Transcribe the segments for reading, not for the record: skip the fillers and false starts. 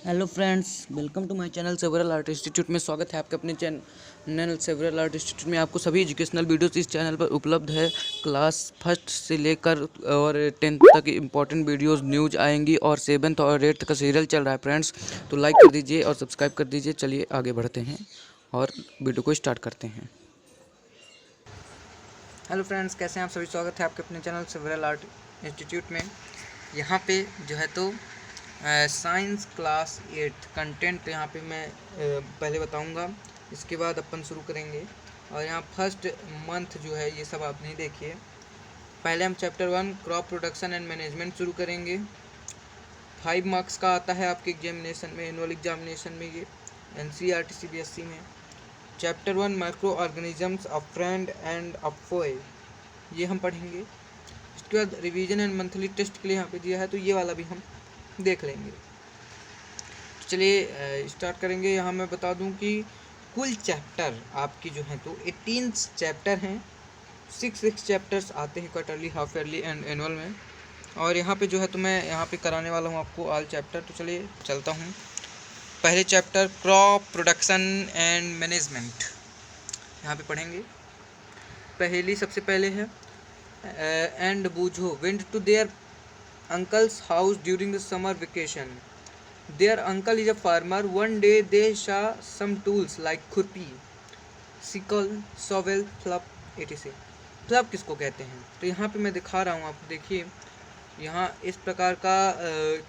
Hello friends, welcome to my channel several art institute में स्वागत है आपके अपने चैनल सेवरल आर्ट इंस्टीट्यूट में। आपको सभी एजुकेशनल वीडियोस इस चैनल पर उपलब्ध है। क्लास फर्स्ट से लेकर और 10th तक इंपॉर्टेंट वीडियोस न्यूज आएंगी और 7th और 8th का सीरियल चल रहा है फ्रेंड्स। तो लाइक कर दीजिए और सब्सक्राइब कर दीजिए। चलिए आगे बढ़ते हैं और वीडियो को स्टार्ट करते हैं। हेलो फ्रेंड्स, कैसे हैं आप सभी? स्वागत है आपके अपने चैनल सेवरल आर्ट इंस्टीट्यूट में। यहाँ पे जो है तो साइंस क्लास 8 कंटेंट यहाँ पे मैं पहले बताऊंगा, इसके बाद अपन शुरू करेंगे। और यहाँ फर्स्ट मंथ जो है ये सब आप नहीं देखिए। पहले हम chapter 1 crop production and management शुरू करेंगे। 5 मार्क्स का आता है आपके एग्जामिनेशन में, एनुअल एग्जामिनेशन में, ये NCERT CBSE में। Chapter 1 microorganisms a friend and a foe, ये हम पढ़ेंगे। इसके बाद रिवीजन एंड मंथली टेस्ट के लिए यहाँ पे दिया है, तो ये वाला भी हम देख लेंगे। तो चलिए स्टार्ट करेंगे। यहाँ मैं बता दूं कि कुल चैप्टर आपकी जो है तो 18 चैप्टर हैं। 6 चैप्टर्स आते हैं quarterly, half yearly and annual में। और यहाँ पे जो है तो मैं यहाँ पे कराने वाला हूँ आपको ऑल चैप्टर। तो चलिए चलता हूँ। पहले chapter crop production and management यहाँ पे पढ़ेंगे। पहली सबसे पहले है and Boojho went to their uncle's house during the summer vacation. Their uncle is a farmer. One day they saw some tools like खुरपी, sickle, shovel, flup etc. Flop किसको कहते हैं? तो यहाँ पे मैं दिखा रहा हूँ आपको, देखिए यहाँ इस प्रकार का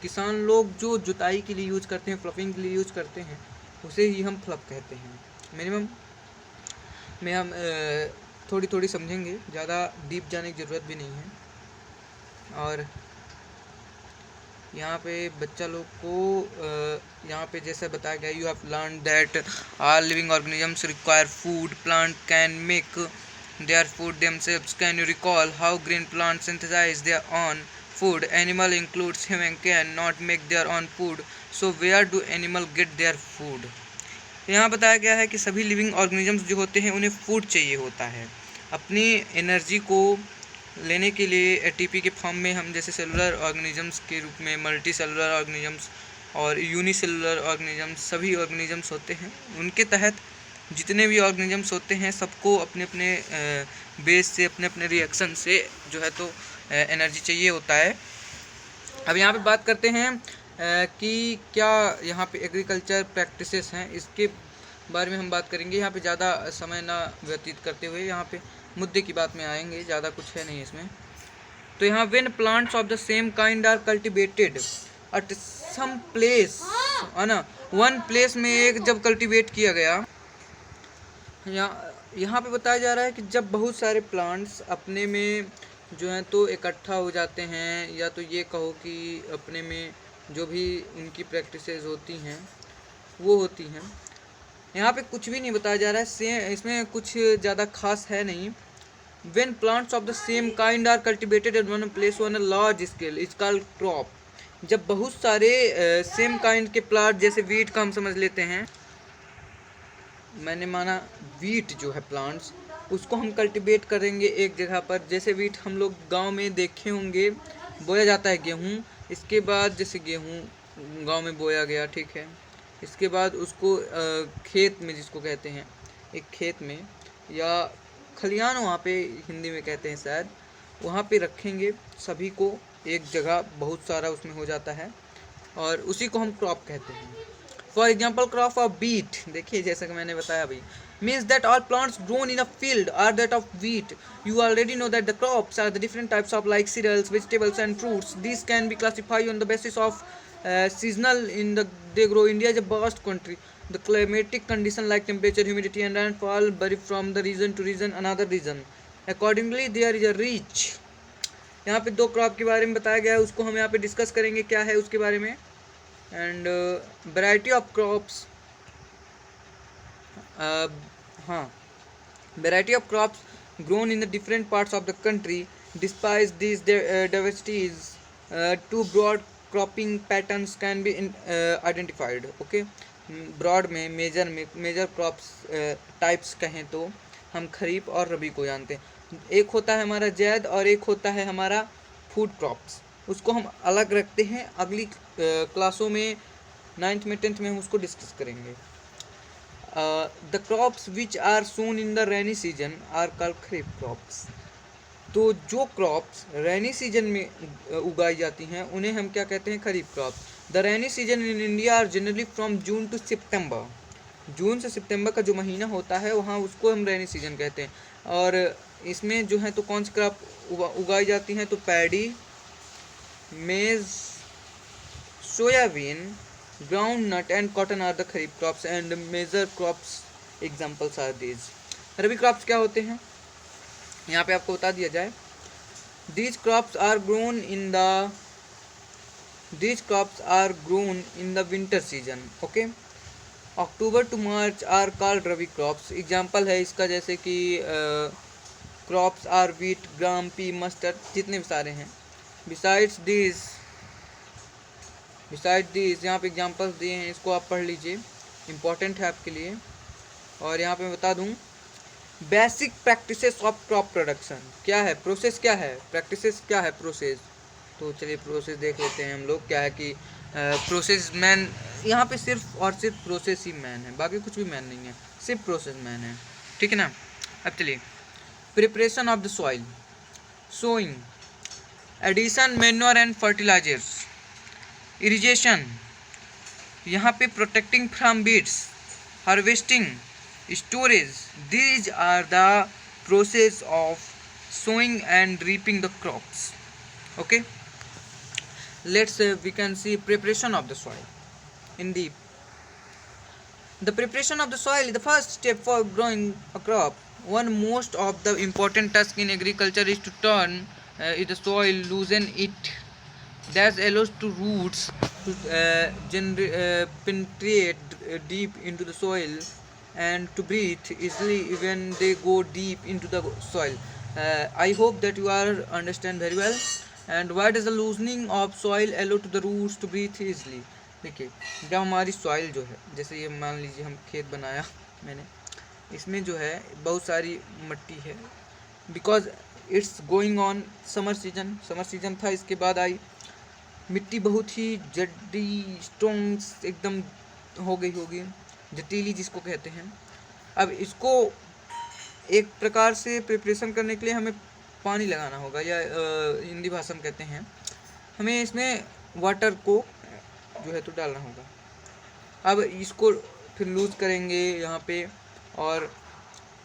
किसान लोग जो जुताई के लिए यूज करते हैं, फ्लपिंग के लिए यूज करते हैं, उसे ही हम फ्लप कहते हैं। मिनिमम में हम थोड़ी थोड़ी समझेंगे, ज़्यादा डीप जाने की ज़रूरत भी नहीं है। और यहाँ पे बच्चा लोग को यहाँ पे जैसे बताया गया, you have learn that all living organisms require food, plant can make their food themselves, can you recall how green plant synthesise their own food, animal includes human can not make their own food, so where do animal get their food. यहाँ बताया गया है कि सभी living organisms जो होते हैं उन्हें फूड चाहिए होता है अपनी एनर्जी को लेने के लिए। एटीपी के फॉर्म में हम जैसे सेलुलर ऑर्गेनिजम्स के रूप में मल्टी सेलुलर ऑर्गेनिजम्स और यूनिसेलुलर ऑर्गेनिजम्स, सभी ऑर्गेनिजम्स होते हैं। उनके तहत जितने भी ऑर्गेनिजम्स होते हैं सबको अपने अपने बेस से, अपने अपने रिएक्शन से जो है तो एनर्जी चाहिए होता है। अब यहाँ पे बात करते हैं कि क्या यहाँ पे एग्रीकल्चर प्रैक्टिसेस हैं, इसके बारे में हम बात करेंगे। यहाँ पे ज़्यादा समय ना व्यतीत करते हुए यहाँ पे मुद्दे की बात में आएंगे, ज़्यादा कुछ है नहीं इसमें। तो यहाँ when plants of the same kind are cultivated at some place, है ना, वन प्लेस में एक जब कल्टिवेट किया गया, यहाँ पे बताया जा रहा है कि जब बहुत सारे प्लांट्स अपने में जो हैं तो इकट्ठा हो जाते हैं, या तो ये कहो कि अपने में जो भी उनकी प्रैक्टिसेस होती हैं वो होती हैं। यहाँ पे कुछ भी नहीं बताया जा रहा है, सेम इसमें कुछ ज़्यादा खास है नहीं। When plants of the same kind are cultivated at one place on a large scale, it's called crop. जब बहुत सारे सेम काइंड के प्लांट, जैसे वीट का हम समझ लेते हैं, मैंने माना वीट जो है प्लांट्स, उसको हम कल्टीवेट करेंगे एक जगह पर। जैसे वीट हम लोग गांव में देखे होंगे, बोया जाता है गेहूं, इसके बाद जैसे गेहूं गांव में बोया गया, ठीक है, इसके बाद उसको खेत में, जिसको कहते हैं एक खेत में या खलियान वहाँ पे हिंदी में कहते हैं शायद, वहाँ पे रखेंगे सभी को एक जगह, बहुत सारा उसमें हो जाता है और उसी को हम क्रॉप कहते हैं। For example crop of beet, देखिए जैसा कि मैंने बताया अभी, means that all plants grown in a field are that of wheat. You already know that the crops are the different types of like cereals, vegetables and fruits. These can be classified on the basis of seasonal in the they grow. India is a vast country. The climatic condition like temperature, humidity and rainfall vary from the region to region, another region. Accordingly, there is a reach. यहाँ पे दो crop के बारे में बताया गया है, उसको हम यहाँ पे डिस्कस करेंगे क्या है उसके बारे में। एंड वैरायटी ऑफ क्रॉप्स, हाँ, variety of crops grown in the different parts of the country. Despite these diversities, two broad cropping patterns can be identified. Okay, broad में मेजर क्रॉप्स टाइप्स कहें तो हम खरीफ और रबी को जानते हैं। एक होता है हमारा जैद और एक होता है हमारा फूड क्रॉप्स, उसको हम अलग रखते हैं। अगली क्लासों में 9th में 10th में हम उसको डिस्कस करेंगे। The crops which are sown in the rainy season are called kharif crops. तो जो क्रॉप्स रेनी सीजन में उगाई जाती हैं उन्हें हम क्या कहते हैं, kharif crops. The rainy season in India are generally from June to September. June से सितंबर का जो महीना होता है वहाँ उसको हम रेनी सीजन कहते हैं। और इसमें जो है तो कौन सी क्रॉप उगाई जाती हैं, तो paddy, maize, soybean, groundnut and cotton are the kharif crops and major crops examples are these. Rabi crops क्या होते हैं यहाँ पे आपको बता दिया जाए। These crops are grown in the winter season. Okay. October to March are called Rabi crops. Example है इसका जैसे कि crops are wheat, gram, pea, mustard, जितने भी सारे हैं। Besides these यहाँ पे examples दिए हैं, इसको आप पढ़ लीजिए, important है आपके लिए। और यहाँ पे मैं बता दूँ basic practices of crop production क्या है, प्रोसेस क्या है, प्रैक्टिसेस क्या है, प्रोसेस। तो चलिए प्रोसेस देख लेते हैं हम लोग। क्या है कि प्रोसेस मैन, यहाँ पे सिर्फ और सिर्फ प्रोसेस ही मैन है, बाकी कुछ भी मैन नहीं है, सिर्फ प्रोसेस मैन है, ठीक है ना। अब चलिए preparation of the soil, sowing, addition manure and fertilisers, irrigation, यहाँ पे protecting from beats, harvesting, storage. These are the process of sowing and reaping the crops. Okay, let's we can see preparation of the soil. In the preparation of the soil is the first step for growing a crop. One most of the important task in agriculture is to turn the soil, loosen it, that allows to roots to penetrate deep into the soil and to breathe easily when they go deep into the soil. I hope that you are understand very well. And why does the loosening of soil allow to the roots to breathe easily? देखिए जब हमारी soil जो है, जैसे ये मान लीजिए हम खेत बनाया मैंने, इसमें जो है बहुत सारी मिट्टी है, because it's going on summer season था, इसके बाद आई मिट्टी बहुत ही जड्डी स्ट्रॉन्ग एकदम हो गई होगी, जटीली जिसको कहते हैं। अब इसको एक प्रकार से प्रिपरेशन करने के लिए हमें पानी लगाना होगा, या हिंदी भाषा में कहते हैं हमें इसमें वाटर को जो है तो डालना होगा। अब इसको फिर लूज करेंगे यहाँ पे, और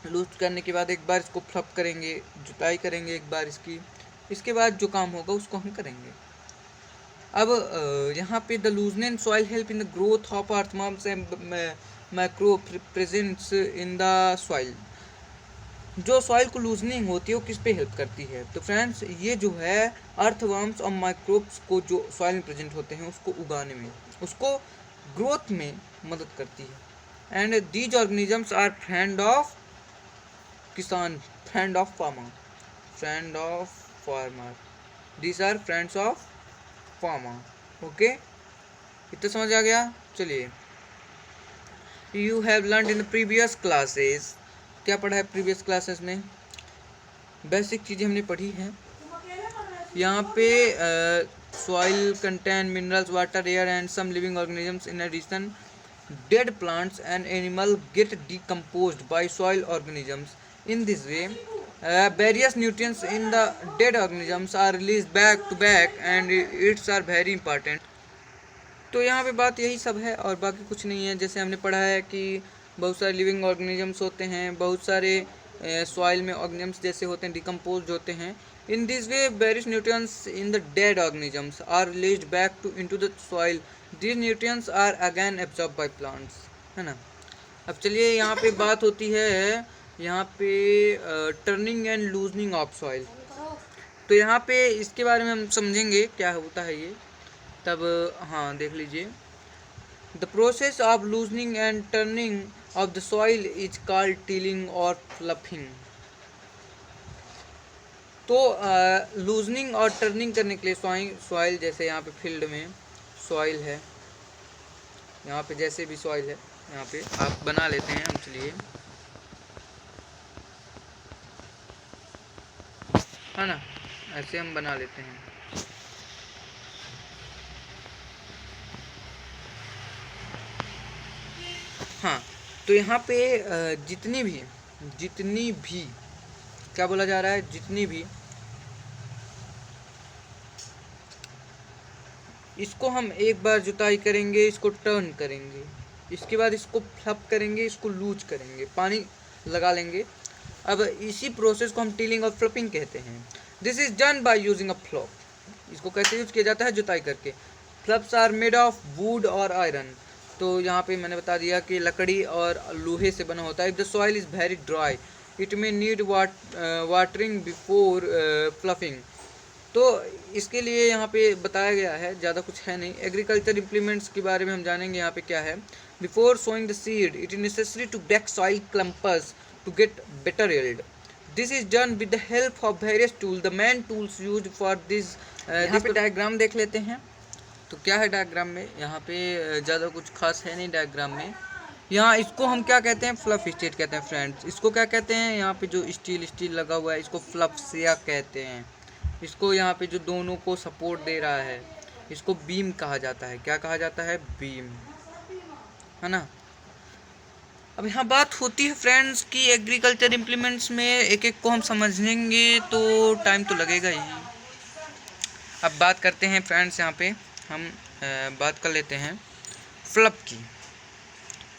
लूज करने के बाद एक बार इसको फ्लप करेंगे, जुताई करेंगे एक बार इसकी, इसके बाद जो काम होगा उसको हम करेंगे। अब यहाँ पे the looseness soil help in the growth of earthworms and micro presents in the soil. जो सॉइल को लूजनिंग होती है वो किस पे हेल्प करती है, तो फ्रेंड्स ये जो है अर्थवर्म्स और माइक्रोब्स को जो सॉइल में प्रेजेंट होते हैं उसको उगाने में, उसको ग्रोथ में मदद करती है। And these organisms are friend of kisan, friend of farmer, these are friends of farmer. Okay, इतना समझ आ गया। चलिए, you have learn in the previous classes, क्या पढ़ा है प्रीवियस क्लासेस में, बेसिक चीज़ें हमने पढ़ी हैं। यहाँ पे soil contain minerals, water, air and some living organisms. In addition dead plants and animals get decomposed by soil organisms. In this way, various nutrients in the dead organisms are released back to back and it's are very important. तो यहाँ पे बात यही सब है और बाकी कुछ नहीं है। जैसे हमने पढ़ा है कि बहुत सारे लिविंग ऑर्गेनिजम्स होते हैं, बहुत सारे सॉइल में ऑर्गेनिजम्स जैसे होते हैं डिकम्पोज होते हैं। In this way various nutrients in the dead organisms are released back to into the soil. These nutrients are again absorbed by plants, है ना। अब चलिए यहाँ पे बात होती है यहाँ पे turning and loosening of soil. तो यहाँ पे इसके बारे में हम समझेंगे क्या होता है ये, तब हाँ देख लीजिए। The process of loosening and turning of the soil is called tilling और फ्लफिंग। तो लूजनिंग और टर्निंग करने के लिए सॉइल जैसे यहाँ पे फील्ड में सॉइल है, यहाँ पे जैसे भी सॉइल है यहाँ पे आप बना लेते हैं हम। चलिए, है ना, ऐसे हम बना लेते हैं। हाँ, तो यहाँ पे जितनी भी क्या बोला जा रहा है, जितनी भी इसको हम एक बार जुताई करेंगे, इसको टर्न करेंगे, इसके बाद इसको फ्लप करेंगे, इसको लूज करेंगे, पानी लगा लेंगे। अब इसी प्रोसेस को हम टीलिंग और फ्लपिंग कहते हैं। This is done by using a flop. इसको कैसे यूज किया जाता है, जुताई करके। फ्लप्स आर मेड ऑफ वुड और आयरन। तो यहाँ पे मैंने बता दिया कि लकड़ी और लोहे से बना होता है। If the soil is very dry it may need watering before ploughing. तो इसके लिए यहाँ पे बताया गया है, ज़्यादा कुछ है नहीं। एग्रीकल्चर इम्प्लीमेंट्स के बारे में हम जानेंगे यहाँ पे क्या है। Before sowing the seed it is necessary to break soil clumpers to get better yield. This is done with the help of various tools. The main tools used for this यहाँ पे डायग्राम देख लेते हैं। तो क्या है diagram में, यहाँ पे ज़्यादा कुछ खास है नहीं डायग्राम में। यहाँ इसको हम क्या कहते हैं, फ्लफ स्टेट कहते हैं फ्रेंड्स। इसको क्या कहते हैं, यहाँ पे जो स्टील लगा हुआ है इसको फ्लप्सिया कहते हैं। इसको यहाँ पे जो दोनों को सपोर्ट दे रहा है इसको बीम कहा जाता है। क्या कहा जाता है, बीम, है ना। अब यहाँ बात होती है फ्रेंड्स कि एग्रीकल्चर इम्प्लीमेंट्स में एक एक को हम समझेंगे तो टाइम तो लगेगा ही। अब बात करते हैं फ्रेंड्स, यहाँ पे हम बात कर लेते हैं फ्लप की।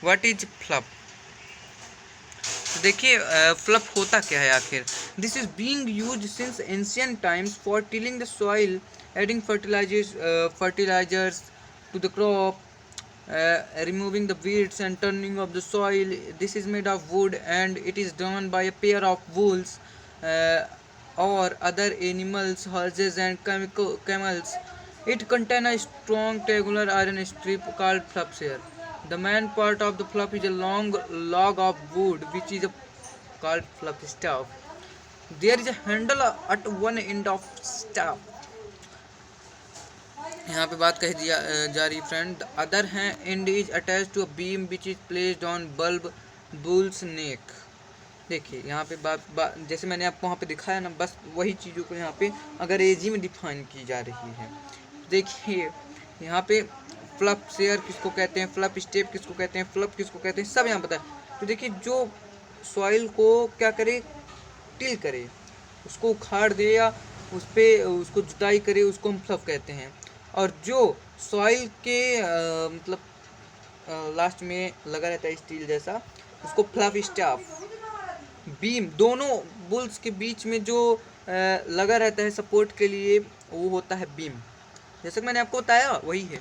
What is plough. तो देखिए फ्लप होता क्या है आखिर। This is being used since ancient times for tilling the soil, adding fertilisers to the crop, removing the weeds and turning of the soil. This is made of wood and it is done by a pair of bulls or other animals, horses and camels. It contains a strong triangular iron strip called flapshare. The main part of the flap is a long log of wood which is called flap staff. There is a handle at one end of staff. यहाँ पे बात कही जा रही friend. Other है and is attach to a beam which is placed on bulb bulls neck. देखिए यहाँ पे बात जैसे मैंने आपको वहाँ पे दिखाया ना, बस वही चीज़ों को यहाँ पे अंग्रेजी में डिफाइन की जा रही है। देखिए यहाँ पे फ्लप शेयर किसको कहते हैं, फ्लप स्टेप किसको कहते हैं, फ्लप किसको कहते हैं, सब यहाँ पता है। तो देखिए जो सॉइल को क्या करे, टिल करे, उसको उखाड़ दे या उस पर उसको जुताई करे, उसको हम फ्लप कहते हैं। और जो सॉइल के मतलब लास्ट में लगा रहता है स्टील जैसा, उसको फ्लफ स्टाफ। बीम, दोनों बुल्स के बीच में जो लगा रहता है सपोर्ट के लिए, वो होता है बीम। जैसे कि मैंने आपको बताया वही है।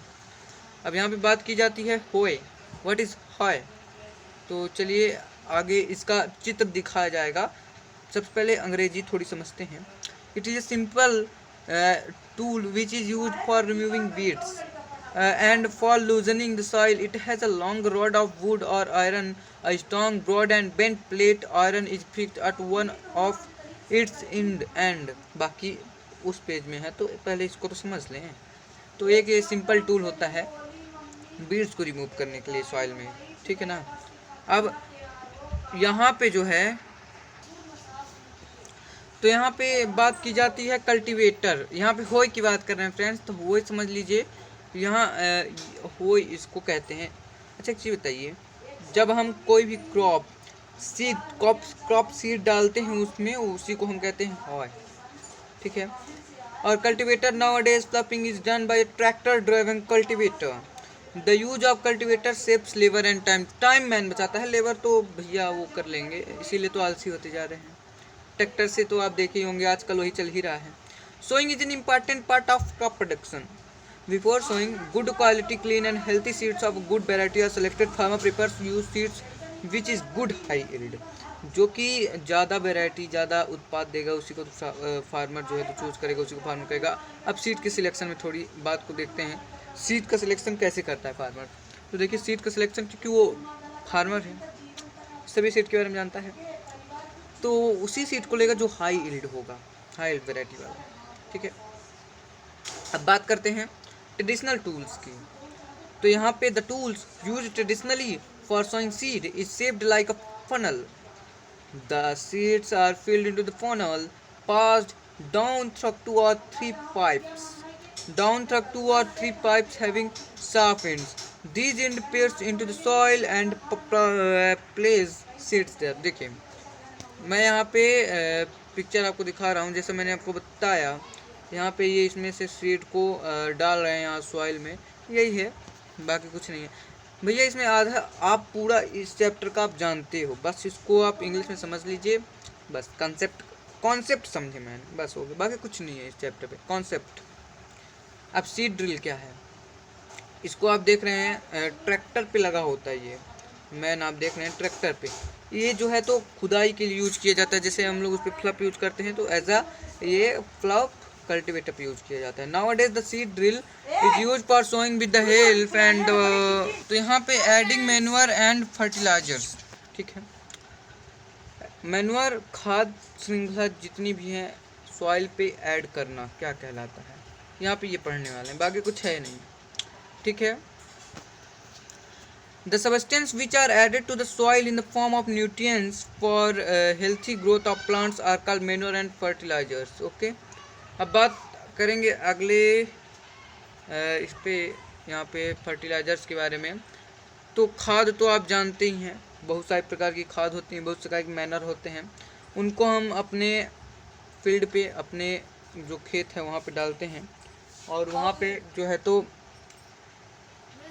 अब यहाँ पे बात की जाती है होए। व्हाट इज़ होए। तो चलिए आगे इसका चित्र दिखाया जाएगा। सबसे पहले अंग्रेजी थोड़ी समझते हैं। It is a simple tool which is used for removing weeds and for loosening the soil. It has a long rod of wood or iron. A strong, broad and bent plate iron is fixed at one of its end. बाकी उस page में है, तो पहले इसको तो समझ लें। तो एक ये सिंपल टूल होता है बीड्स को रिमूव करने के लिए सॉइल में, ठीक है ना। अब यहाँ पे जो है, तो यहाँ पे बात की जाती है कल्टीवेटर। यहाँ पे होय की बात कर रहे हैं फ्रेंड्स, तो होय समझ लीजिए। यहाँ होय इसको कहते हैं। अच्छा एक चीज़ बताइए, जब हम कोई भी क्रॉप सीड डालते हैं उसमें, उसी को हम कहते हैं होय, ठीक है। और cultivator nowadays ploughing is done by tractor driven cultivator. The use of cultivator saves labour and time मैन बचाता है, लेबर तो भैया वो कर लेंगे, इसीलिए तो आलसी होते जा रहे हैं। ट्रैक्टर से तो आप देखे होंगे आजकल वही चल ही रहा है। Sowing is an important part of crop production. Before sowing good quality clean and healthy seeds of good variety are selected. Farmer prefers use seeds which is good high yield. जो कि ज़्यादा वेराइटी, ज़्यादा उत्पाद देगा उसी को farmer जो है तो चूज़ करेगा, उसी को फार्मर करेगा। अब सीड के सिलेक्शन में थोड़ी बात को देखते हैं। सीड का सिलेक्शन कैसे करता है फार्मर। तो देखिए सीड का सिलेक्शन, क्योंकि वो फार्मर है, सभी सीड के बारे में जानता है, तो उसी सीड को लेगा जो हाई यील्ड होगा, हाई यील्ड वेराइटी वाला, ठीक है। अब बात करते हैं ट्रेडिशनल टूल्स की। तो यहाँ पे the tools use traditionally for sowing seed is shaped like a funnel. The seeds are filled into the funnel, passed down through 2 or 3 pipes down through 2 or 3 pipes having sharp ends. These end pierce into the soil and place seeds there. देखिए मैं यहाँ पे picture आपको दिखा रहा हूँ, जैसे मैंने आपको बताया यहाँ पे ये इसमें से सीड को डाल रहे हैं यहाँ सॉइल में, यही है, बाकी कुछ नहीं है भैया। इसमें आधा आप पूरा इस चैप्टर का आप जानते हो, बस इसको आप इंग्लिश में समझ लीजिए, बस कॉन्सेप्ट समझे मैंने, बस हो गया, बाकी कुछ नहीं है इस चैप्टर पे कॉन्सेप्ट। अब सीड ड्रिल क्या है, इसको आप देख रहे हैं ट्रैक्टर पे लगा होता है, ये मैन आप देख रहे हैं ट्रैक्टर पे, ये जो है तो खुदाई के लिए यूज किया जाता है, जैसे हम लोग उस पर फ्लप यूज करते हैं तो एज अ ये फ्लप कल्टीवेटर पे यूज किया जाता है। Nowadays the seed drill is use for sowing with the help and, तो यहाँ पे एडिंग मैन्योर एंड फर्टिलाइजर्स, ठीक है। मैन्योर खाद श्रृंखला जितनी भी है सॉइल पे ऐड करना क्या कहलाता है, यहाँ पे ये पढ़ने वाले हैं, बाकी कुछ है नहीं, ठीक है। The substances which are added to the soil in the form of nutrients for healthy growth of plants are called manure and fertilizers. Okay. अब बात करेंगे अगले इस पे यहाँ पे फर्टिलाइजर्स के बारे में। तो खाद तो आप जानते ही हैं, बहुत सारे प्रकार की खाद होती हैं, बहुत प्रकार के मैनर होते हैं, उनको हम अपने फील्ड पे, अपने जो खेत है वहाँ पे डालते हैं, और वहाँ पे जो है तो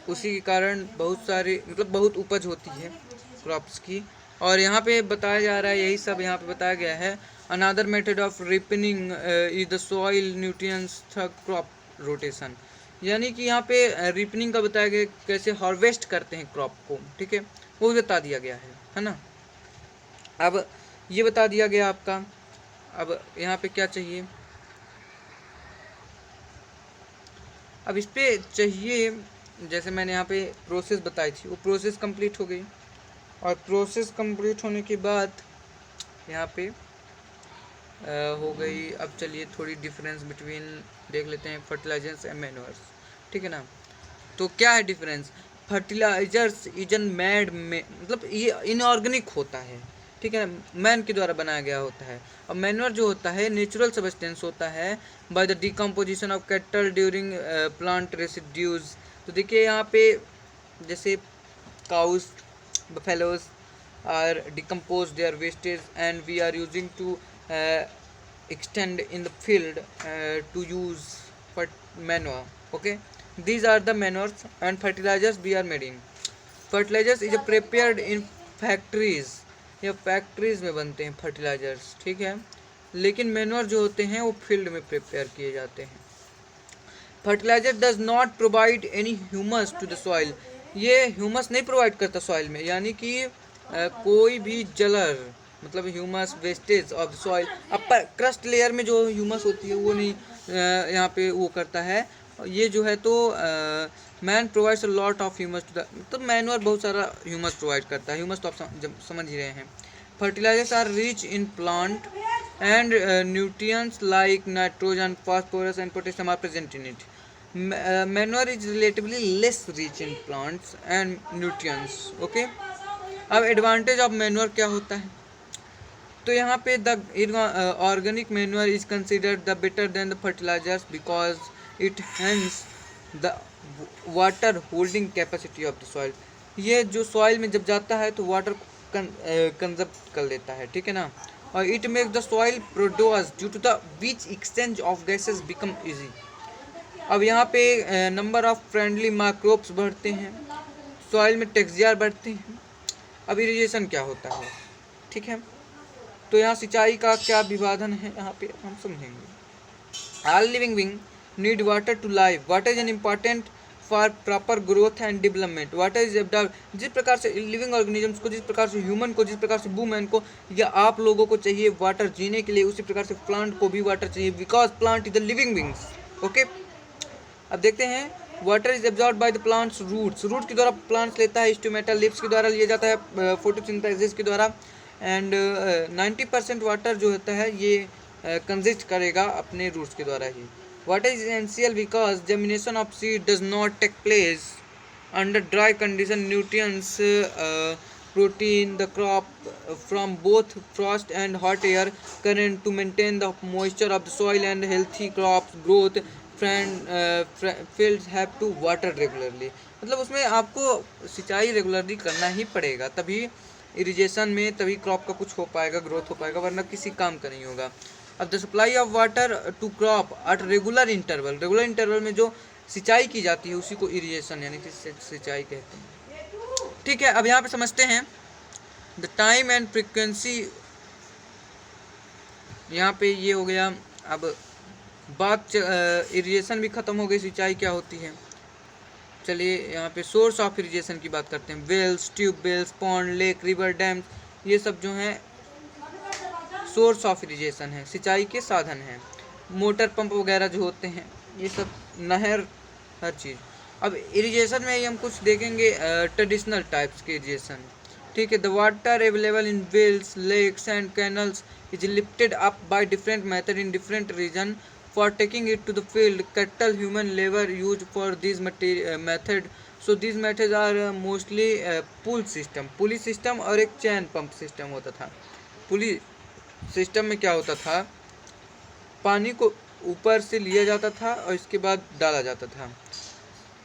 उसी के कारण बहुत सारी मतलब बहुत उपज होती है क्रॉप्स की। और यहाँ पे बताया जा रहा है, यही सब यहाँ पे बताया गया है। Another method of ripening is the soil nutrients through crop rotation, यानी कि यहाँ पे रिपनिंग का बताया गया, कैसे हार्वेस्ट करते हैं क्रॉप को, ठीक है, वो भी बता दिया गया है ना। अब ये बता दिया गया आपका, अब यहाँ पे क्या चाहिए, अब इस पे चाहिए, जैसे मैंने यहाँ पे प्रोसेस बताई थी, वो प्रोसेस कंप्लीट हो गई, और प्रोसेस कंप्लीट होने के बाद यहाँ पे हो गई। अब चलिए थोड़ी डिफरेंस बिटवीन देख लेते हैं फर्टिलाइजर्स एंड मैन्योर्स, ठीक है ना। तो क्या है difference, fertilisers is an mad में, मतलब ये इनऑर्गेनिक होता है, ठीक है, मैन के द्वारा बनाया गया होता है। अब मैन्योर जो होता है नेचुरल सब्सटेंस होता है by the decomposition of cattle during plant residues. तो देखिए यहाँ पे जैसे cows buffaloes are decompose their wastage and we are using to extend in the field to use for manure, okay, these are the manures and fertilizers we are making. Fertilizers is prepared in factories, ये factories में बनते हैं fertilisers, ठीक है, लेकिन manure जो होते हैं वो फील्ड में प्रिपेयर किए जाते हैं। Fertiliser does not provide any humus to the soil, ये ह्यूमस नहीं प्रोवाइड करता सॉइल में, यानी कि कोई भी जलर मतलब humus wastage of the soil, अब क्रस्ट लेयर में जो ह्यूमस होती है वो नहीं यहाँ पे वो करता है। ये जो है तो man provides a lot of humus to the, मतलब मैन्योर बहुत सारा ह्यूमस प्रोवाइड करता है, ह्यूमस तो आप समझ ही रहे हैं। Fertilisers are rich in plant and nutrients like nitrogen, phosphorus and potassium are present in it. Manure is relatively less rich in plants and nutrients, okay. अब एडवांटेज ऑफ मैन्योर क्या होता है, तो यहाँ पे the organic manure is considered the better than the fertilisers because it hence the water holding capacity of the soil, ये जो soil में जब जाता है तो वाटर कंजर्व कर लेता है, ठीक है ना। और it make the soil produce due to the which exchange of gases become easy. अब यहाँ पे नंबर ऑफ फ्रेंडली माइक्रोब्स बढ़ते हैं, सॉइल में टेक्सचर बढ़ते हैं। अब इरिगेशन क्या होता है, ठीक है, तो यहाँ सिंचाई का क्या विभाजन है यहाँ पे हम समझेंगे। All living being need water to live, water is an important for proper growth and development. Water is absorb, जिस प्रकार से लिविंग ऑर्गेनिजम्स को, जिस प्रकार से ह्यूमन को, जिस प्रकार से वुमेन को या आप लोगों को चाहिए वाटर जीने के लिए, उसी प्रकार से प्लांट को भी वाटर चाहिए, because plant is the living beings, okay. अब देखते हैं water is absorb by the plants roots, root के द्वारा प्लांट्स लेता है, स्टोमेटा लिप्स के द्वारा लिया जाता है फोटोसिंथेसिस के द्वारा, एंड 90% वाटर जो होता है ये कंजिस्ट करेगा अपने रूट्स के द्वारा ही। Water is essential because germination of seed does not take place under dry condition. Nutrients protein the crop from both frost and hot air current to maintain the moisture of the soil and healthy crop growth. fields have to water regularly, मतलब उसमें आपको सिंचाई regularly करना ही पड़ेगा, तभी irrigation में तभी crop का कुछ हो पाएगा, ग्रोथ हो पाएगा, वरना किसी काम का नहीं होगा। अब the supply of water to crop at regular interval, regular interval में जो सिंचाई की जाती है उसी को इरिगेशन यानी कि सिंचाई कहते हैं। ठीक है, अब यहाँ पे समझते हैं द टाइम एंड फ्रिक्वेंसी, यहाँ पे ये हो गया। अब बात इरिगेशन भी ख़त्म हो गई, सिंचाई क्या होती है। चलिए यहाँ पे सोर्स ऑफ इरिगेशन की बात करते हैं। Wells, tubewells, pond, lake, river, dams, ये सब जो हैं सोर्स ऑफ इरिगेशन है, सिंचाई के साधन हैं। मोटर पंप वगैरह जो होते हैं ये सब, नहर, हर चीज़। अब इरिगेशन में ही हम कुछ देखेंगे ट्रेडिशनल टाइप्स के इरिगेशन। ठीक है, the water available in wells, lakes and canals is lifted up by different method in different region for taking it to the field. Cattle, human labor used for these method. So these methods are mostly pull system, pulley system और एक चैन pump system होता था। पुली system में क्या होता था, पानी को ऊपर से लिया जाता था और इसके बाद डाला जाता था,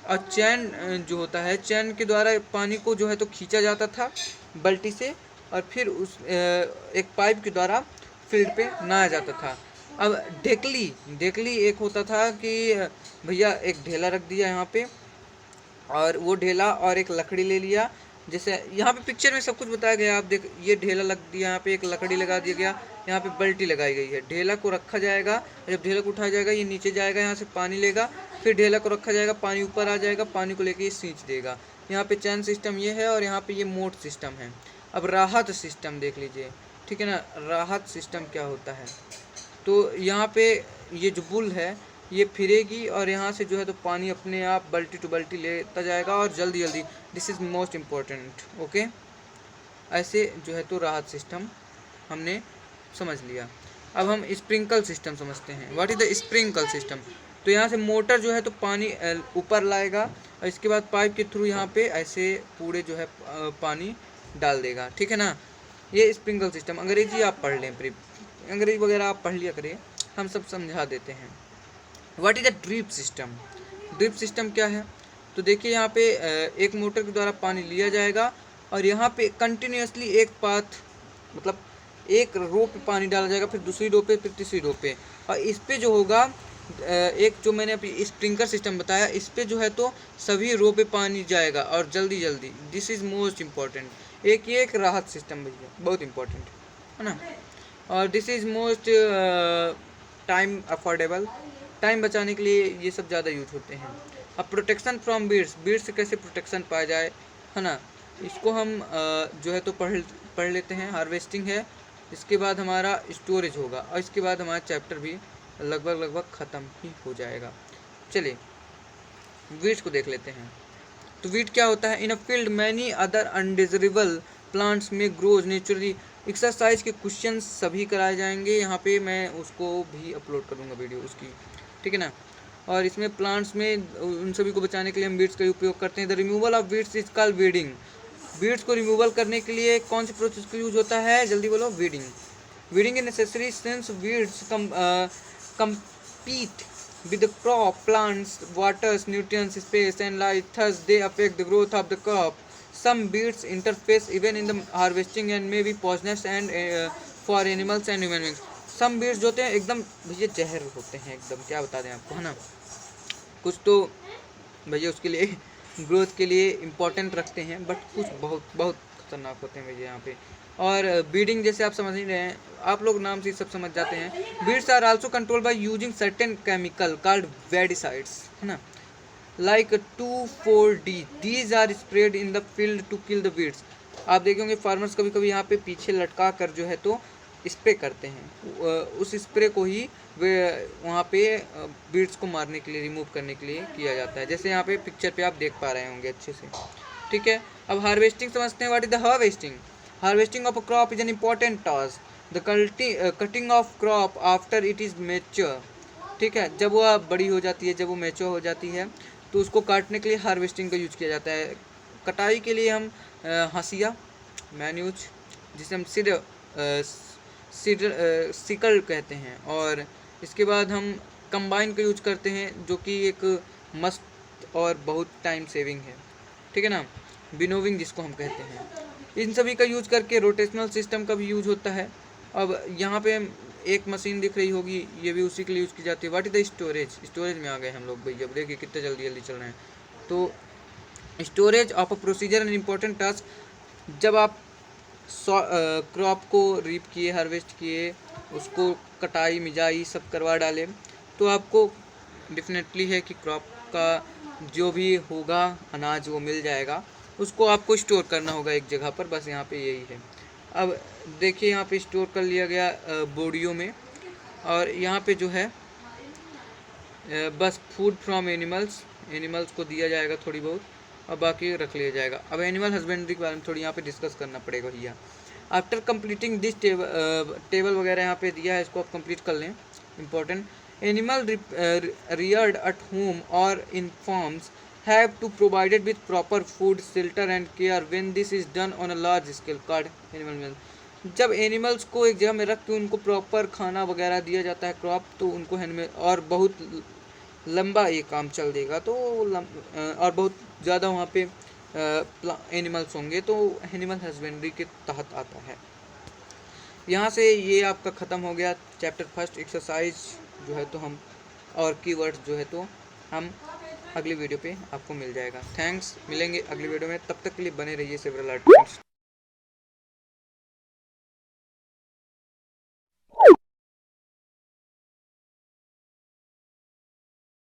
और चैन जो होता है, चैन के द्वारा पानी को जो है तो खींचा जाता था बाल्टी से, और फिर उस एक पाइप के द्वारा फील्ड पे नहाया जाता था। अब ढेकली एक होता था कि भैया एक ढेला रख दिया यहाँ पे, और वो ढेला और एक लकड़ी ले लिया, जैसे यहाँ पे पिक्चर में सब कुछ बताया गया। आप देख, ये ढेला लग दिया, यहाँ पे एक लकड़ी लगा दिया गया, यहाँ पे बाल्टी लगाई गई है, ढेला को रखा जाएगा, जब ढेला को उठाया जाएगा ये नीचे जाएगा, यहाँ से पानी लेगा, फिर ढेला को रखा जाएगा, पानी ऊपर आ जाएगा, पानी को लेके ये सींच देगा। यहाँ पे चैन सिस्टम ये है, और यहाँ पे ये मोट सिस्टम है। अब राहत सिस्टम देख लीजिए, ठीक है ना। राहत सिस्टम क्या होता है, तो यहाँ पे ये जो बुल है ये फिरेगी, और यहाँ से जो है तो पानी अपने आप बाल्टी टू बाल्टी लेता जाएगा, और जल्दी जल्दी, this is most important. Okay, ऐसे जो है तो राहत सिस्टम हमने समझ लिया। अब हम स्प्रिंकल सिस्टम समझते हैं। What is the sprinkle system, तो यहाँ से मोटर जो है तो पानी ऊपर लाएगा, और इसके बाद पाइप के थ्रू यहाँ पे ऐसे पूरे जो है पानी डाल देगा, ठीक है ना। ये स्प्रिंकल सिस्टम, अंग्रेजी आप पढ़ लें, अंग्रेजी वगैरह आप पढ़ लिया करिए, हम सब समझा देते हैं। What is a drip system, drip system क्या है, तो देखिए यहाँ पे एक मोटर के द्वारा पानी लिया जाएगा, और यहाँ पे कंटिन्यूसली एक पाथ, मतलब एक रो पे पानी डाला जाएगा, फिर दूसरी रो पे, फिर तीसरी रो पे, और इस पे जो होगा एक जो मैंने अभी स्प्रिंकलर सिस्टम बताया, इस पे जो है तो सभी रो पे पानी जाएगा और जल्दी जल्दी। This is most important. एक ये एक राहत सिस्टम भैया, बहुत इम्पोर्टेंट है ना। और this is most time affordable, time बचाने के लिए ये सब ज़्यादा यूज होते हैं। अब प्रोटेक्शन फ्रॉम बीड्स, बीड्स से कैसे प्रोटेक्शन पाया जाए, है ना, इसको हम जो है तो पढ़ लेते हैं। हार्वेस्टिंग है, इसके बाद हमारा स्टोरेज होगा, और इसके बाद हमारा चैप्टर भी लगभग ख़त्म ही हो जाएगा। चलिए वीड्स को देख लेते हैं। तो वीड क्या होता है, in a field many other undesirable plants may grows naturally. Exercise के क्वेश्चन सभी कराए जाएंगे, यहाँ पे मैं उसको भी अपलोड करूँगा वीडियो उसकी, ठीक है ना। और इसमें प्लांट्स में उन सभी को बचाने के लिए हम वीड्स का उपयोग करते हैं। The removal of weeds is called weeding. Weeds को रिमूवल करने के लिए कौन सी प्रोसेस का यूज होता है, जल्दी बोलो, weeding. Weeding is necessary since weeds compete with the crop, plants, waters, nutrients, space and light, thus they affect the growth of the crop. Some weeds interface even in the harvesting and may be poisonous and for animals and human beings. Some weeds जो होते हैं एकदम भैया जहर होते हैं, एकदम क्या बता दें आपको, है ना। कुछ तो भैया उसके लिए ग्रोथ के लिए इम्पोर्टेंट रखते हैं, बट कुछ बहुत बहुत खतरनाक होते हैं भैया यहाँ पे। और बीडिंग जैसे आप समझ नहीं रहे हैं, आप लोग नाम से सब समझ जाते हैं। Weeds are also control by using certain chemical called weedicides, है ना, like 2,4-D। These are spread in the field to kill the weeds. आप देखेंगे फार्मर्स कभी कभी यहाँ पे पीछे लटका कर जो है तो स्प्रे करते हैं, उस स्प्रे को ही वे वहाँ पे बीड्स को मारने के लिए, रिमूव करने के लिए किया जाता है, जैसे यहाँ पे पिक्चर पे आप देख पा रहे होंगे अच्छे से, ठीक है। अब हार्वेस्टिंग समझते हैं। What is the harvesting, harvesting of a crop is an important task. The cutting of crop after it is mature, ठीक है, जब वो बड़ी हो जाती है, जब वो मैच्योर हो जाती है, तो उसको काटने के लिए हार्वेस्टिंग का यूज किया जाता है। कटाई के लिए हम हंसिया मैन्यूज, जिसे हम सिकल कहते हैं, और इसके बाद हम कंबाइन का यूज करते हैं, जो कि एक मस्त और बहुत टाइम सेविंग है, ठीक है ना, विनोविंग जिसको हम कहते हैं। इन सभी का यूज करके रोटेशनल सिस्टम का भी यूज होता है। अब यहाँ पे एक मशीन दिख रही होगी, ये भी उसी के लिए यूज़ की जाती है। What is the storage, storage में आ गए हम लोग भैया, देखिए कितने जल्दी जल्दी चल रहे हैं। तो storage of a procedure and important task, जब आप क्रॉप को रीप किए, हार्वेस्ट किए, उसको कटाई मिजाई सब करवा डाले, तो आपको डेफिनेटली है कि क्रॉप का जो भी होगा अनाज वो मिल जाएगा, उसको आपको स्टोर करना होगा एक जगह पर, बस यहाँ पे यही है। अब देखिए यहाँ पे स्टोर कर लिया गया बोरियों में, और यहाँ पे जो है बस फूड फ्रॉम एनिमल्स, एनिमल्स को दिया जाएगा थोड़ी बहुत, और बाकी रख लिया जाएगा। अब एनिमल हस्बेंड्री के बारे में थोड़ी यहाँ पे डिस्कस करना पड़ेगा भैया। आफ्टर कंप्लीटिंग दिस टेबल वगैरह यहाँ पे दिया है, इसको आप कंप्लीट कर लें। Important, animal reared at home or in farms have to provided with proper food, shelter and care when this is done on a large scale called animal meal। जब एनिमल्स को एक जगह में रख के उनको प्रॉपर खाना वगैरह दिया जाता है क्रॉप, तो उनको एनिमल, और बहुत लंबा ये काम चल देगा, तो और बहुत ज़्यादा वहाँ पे एनिमल्स होंगे, तो एनिमल हस्बेंड्री के तहत आता है। यहाँ से ये आपका ख़त्म हो गया चैप्टर फर्स्ट। एक्सरसाइज जो है तो हम, और कीवर्ड्स जो है तो हम अगली वीडियो पे आपको मिल जाएगा। थैंक्स, मिलेंगे अगली वीडियो में, तब तक के लिए बने रहिए सेवरल आर्ट।